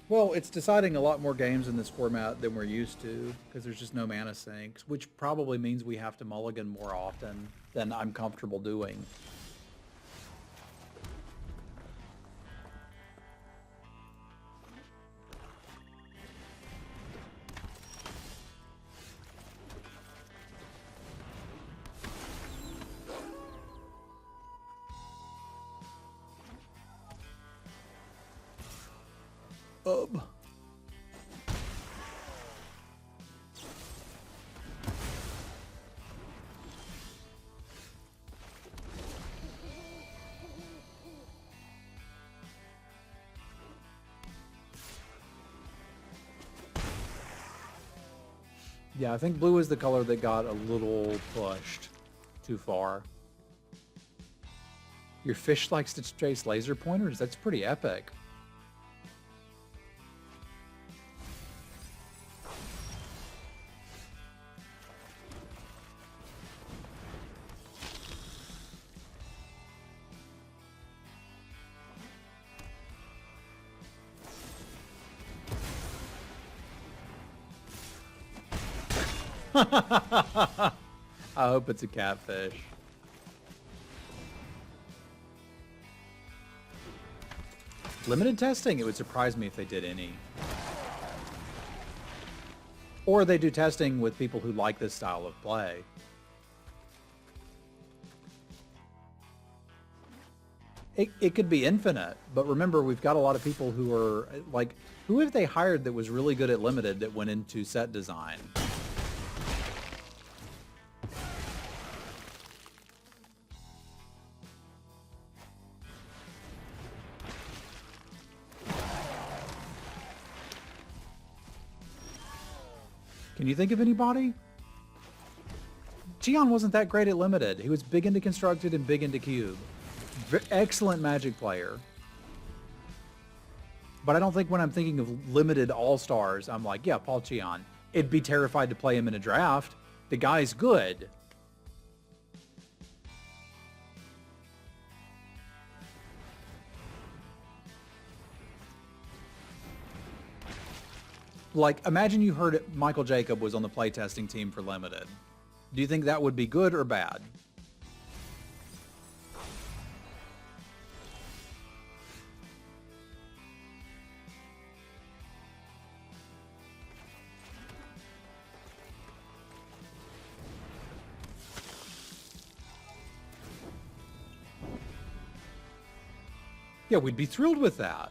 Speaker 1: Well, it's deciding a lot more games in this format than we're used to, because there's just no mana sinks, which probably means we have to mulligan more often than I'm comfortable doing. Yeah, I think blue is the color that got a little pushed too far. Your fish likes to chase laser pointers? That's pretty epic. I hope it's a catfish. Limited testing, it would surprise me if they did any. Or they do testing with people who like this style of play. It could be infinite, but remember, we've got a lot of people who are, like, who have they hired that was really good at Limited that went into set design? Can you think of anybody? Gian wasn't that great at Limited. He was big into Constructed and big into Cube. Excellent Magic player. But I don't think when I'm thinking of Limited All-Stars, I'm like, yeah, Paul Gian. It'd be terrified to play him in a draft. The guy's good. Like, imagine you heard Michael Jacob was on the playtesting team for Limited. Do you think that would be good or bad? Yeah, we'd be thrilled with that.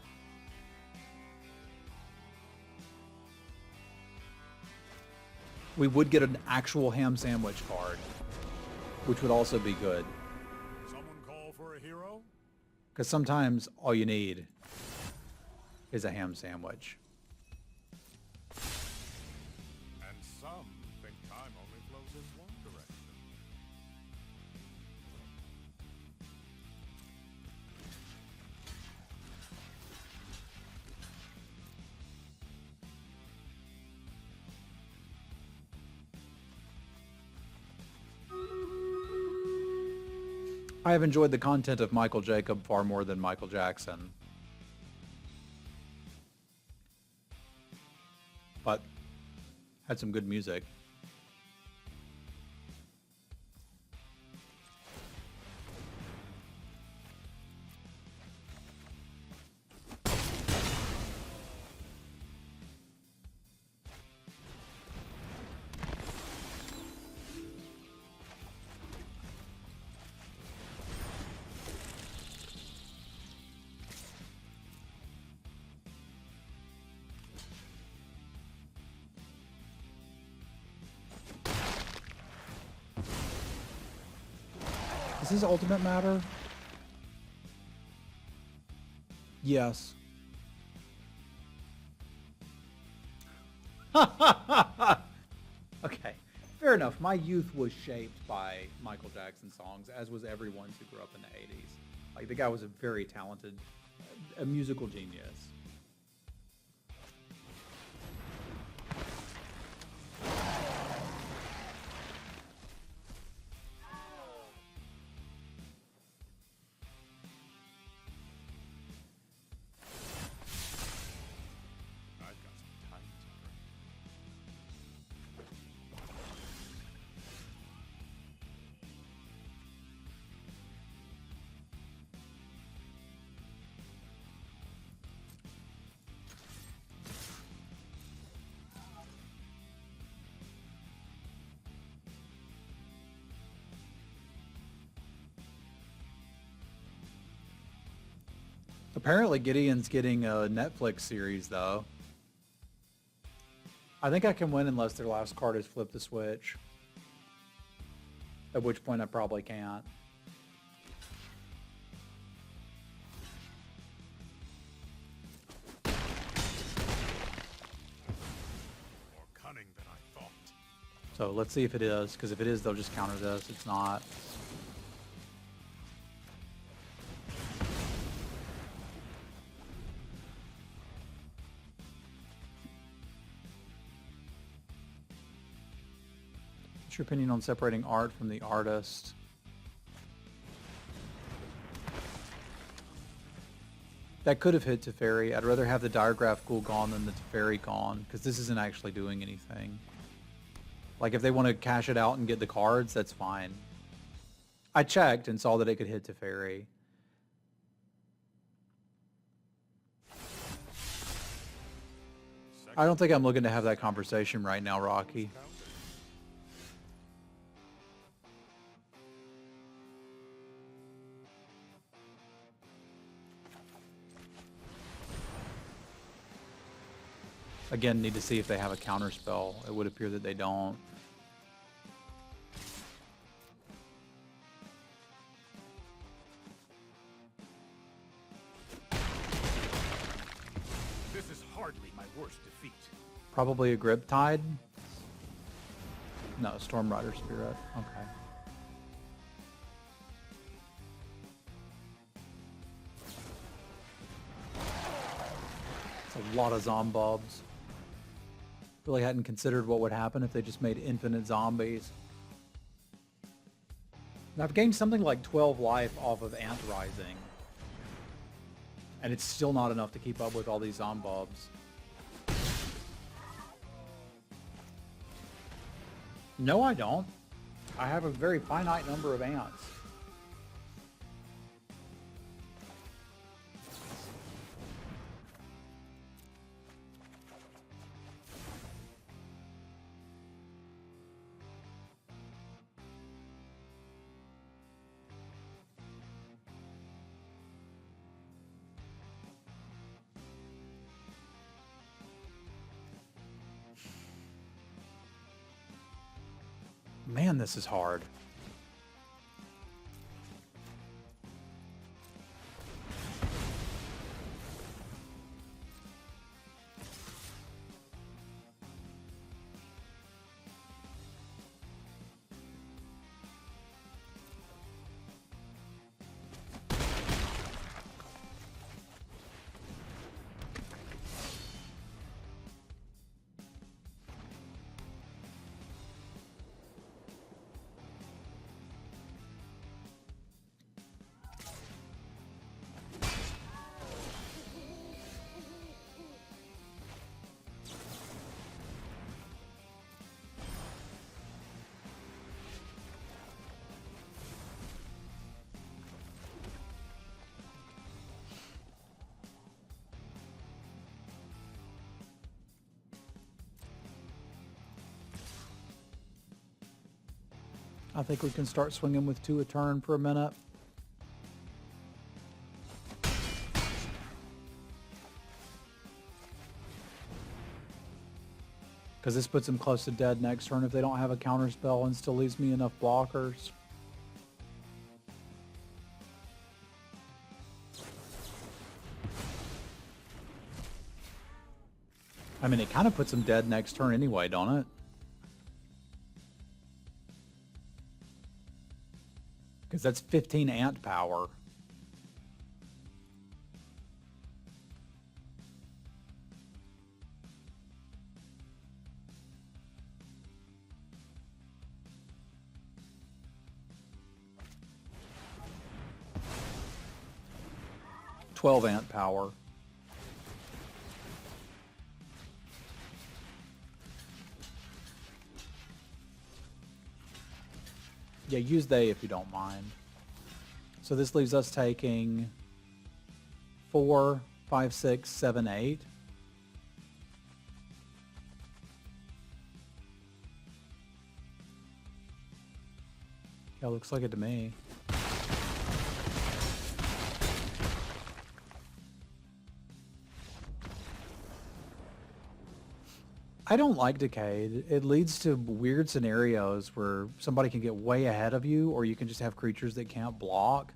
Speaker 1: We would get an actual ham sandwich card, which would also be good.
Speaker 2: Someone call for a hero?
Speaker 1: Because sometimes all you need is a ham sandwich.
Speaker 2: And some think time only flows in one direction.
Speaker 1: I have enjoyed the content of Michael Jacob far more than Michael Jackson. But had some good music. Is this Ultimate Matter? Yes. Okay, fair enough. My youth was shaped by Michael Jackson songs, as was everyone's who grew up in the 80s. Like, the guy was a very talented, a musical genius.
Speaker 2: I've got some time to burn.
Speaker 1: Apparently Gideon's getting a Netflix series, though. I think I can win unless their last card is Flip the Switch. At which point I probably can't.
Speaker 2: More cunning than I thought.
Speaker 1: So let's see if it is, because if it is, they'll just counter this. It's not. What's your opinion on separating art from the artist? That could have hit Teferi. I'd rather have the Diregraph Ghoul gone than the Teferi gone, because this isn't actually doing anything. Like if they want to cash it out and get the cards, that's fine. I checked and saw that it could hit Teferi. I don't think I'm looking to have that conversation right now, Rocky. Again, need to see if they have a counter spell. It would appear that they don't.
Speaker 2: This is hardly my worst defeat.
Speaker 1: Probably a Grip Tide? No, Storm Rider Spirit. Okay. It's a lot of Zombobs. Really hadn't considered what would happen if they just made infinite zombies. And I've gained something like 12 life off of Ant Rising. And it's still not enough to keep up with all these Zombobs. No, I don't. I have a very finite number of ants. Man, this is hard. I think we can start swinging with 2 a turn for a minute. Because this puts them close to dead next turn if they don't have a counter spell and still leaves me enough blockers. I mean, it kind of puts them dead next turn anyway, don't it? Because that's 15 ant power. $12 ant power. Yeah, use they if you don't mind. So this leaves us taking 4, 5, 6, 7, 8. Yeah, looks like it to me. I don't like Decay. It leads to weird scenarios where somebody can get way ahead of you, or you can just have creatures that can't block.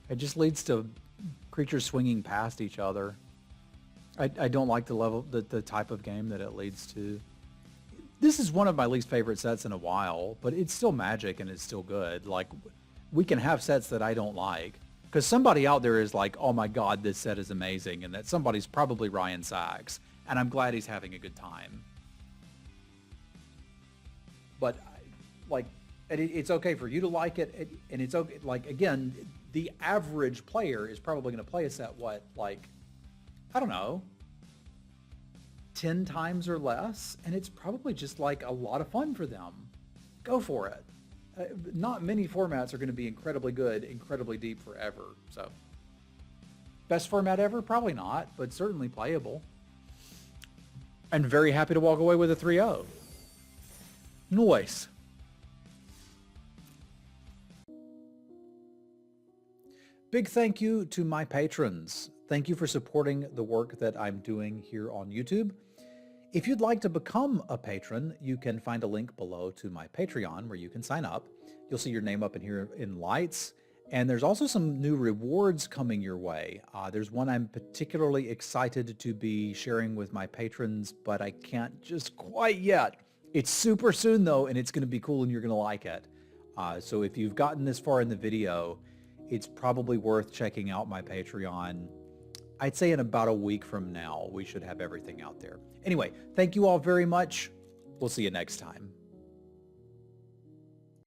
Speaker 1: It just leads to creatures swinging past each other. I don't like the type of game that it leads to. This is one of my least favorite sets in a while, but it's still Magic and it's still good. Like, we can have sets that I don't like. Because somebody out there is like, oh my god, this set is amazing, and that somebody's probably Ryan Sachs, and I'm glad he's having a good time. But, like, it's okay for you to like it, and it's okay, like, again, the average player is probably going to play a set, what, like, I don't know, 10 times or less, and it's probably just like a lot of fun for them. Go for it. Not many formats are going to be incredibly good, incredibly deep forever. So, best format ever? Probably not, but certainly playable. And very happy to walk away with a 3-0. Nice. Big thank you to my patrons. Thank you for supporting the work that I'm doing here on YouTube. If you'd like to become a patron, you can find a link below to my Patreon where you can sign up. You'll see your name up in here in lights. And there's also some new rewards coming your way. There's one I'm particularly excited to be sharing with my patrons, but I can't just quite yet. It's super soon though, and it's going to be cool and you're going to like it. So if you've gotten this far in the video, it's probably worth checking out my Patreon. I'd say in about a week from now, we should have everything out there. Anyway, thank you all very much. We'll see you next time.